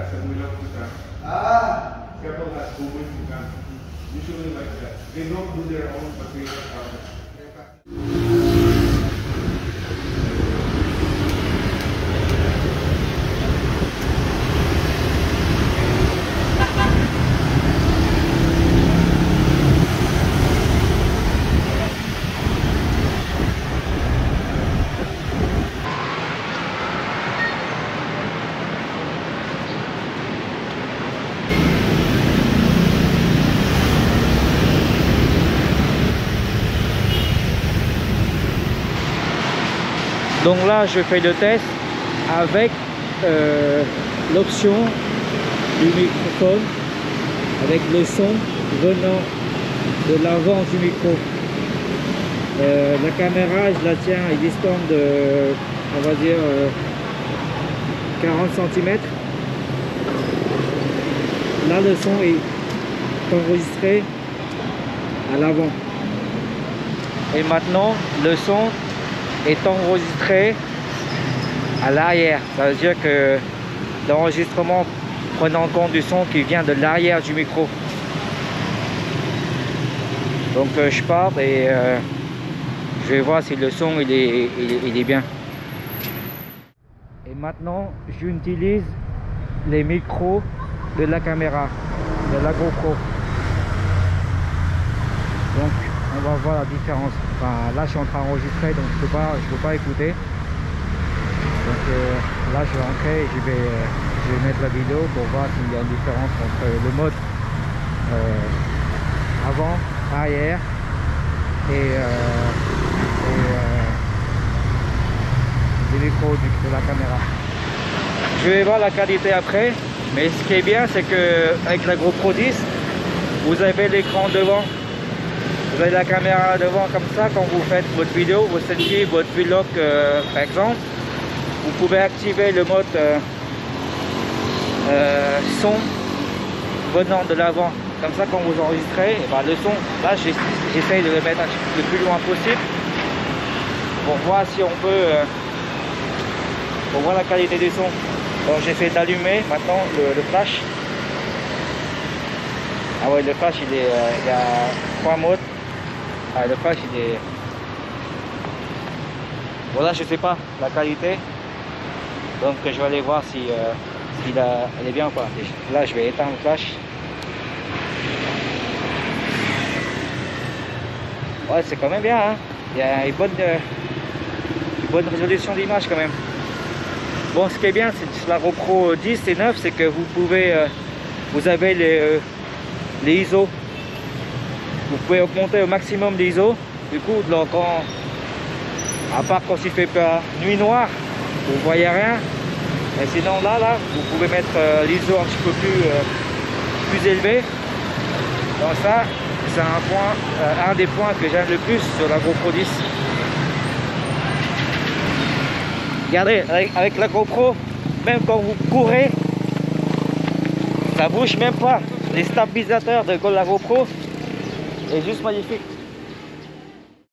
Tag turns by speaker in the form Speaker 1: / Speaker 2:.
Speaker 1: sa ulang puta. Several has movement puta. Usually like that. They don't do their own, but they have.
Speaker 2: Donc là, je fais le test avec l'option du microphone, avec le son venant de l'avant du micro. La caméra, je la tiens à une distance de, on va dire, 40 cm. Là, le son est enregistré à l'avant. Et maintenant, le son est enregistré à l'arrière. Ça veut dire que l'enregistrement prend en compte du son qui vient de l'arrière du micro. Donc je pars et je vais voir si le son il est bien. Et maintenant j'utilise les micros de la caméra, de la GoPro. Donc on va voir la différence. Enfin, là je suis en train d'enregistrer, donc je peux pas écouter. Donc là je vais rentrer et je vais mettre la vidéo pour voir s'il y a une différence entre le mode avant, arrière et les micros de la caméra. Je vais voir la qualité après, mais ce qui est bien c'est que avec la GoPro 10 vous avez l'écran devant. Vous avez la caméra devant comme ça, quand vous faites votre vidéo, votre selfie, votre vlog par exemple, vous pouvez activer le mode son venant de l'avant. Comme ça, quand vous enregistrez, et ben, le son, là j'essaye de le mettre le plus loin possible pour voir si on peut, pour voir la qualité du son. Donc j'essaie d'allumer maintenant le flash. Ah ouais, le flash il y a 3 modes. Ah, le flash il est... Voilà, je sais pas la qualité. Donc je vais aller voir si elle est bien ou pas. Là je vais éteindre le flash. Ouais, c'est quand même bien, hein. Il y a une bonne résolution d'image quand même. Bon, ce qui est bien c'est sur la GoPro 10 et 9, c'est que vous pouvez vous avez les ISO. Vous pouvez augmenter au maximum l'ISO. Du coup, quand, à part quand il fait nuit noire, vous voyez rien. Mais sinon là, vous pouvez mettre l'ISO un petit peu plus élevé. Donc ça, c'est un des points que j'aime le plus sur la GoPro 10. Regardez, avec la GoPro, même quand vous courez, ça bouge même pas. Les stabilisateurs de la GoPro est juste magnifique.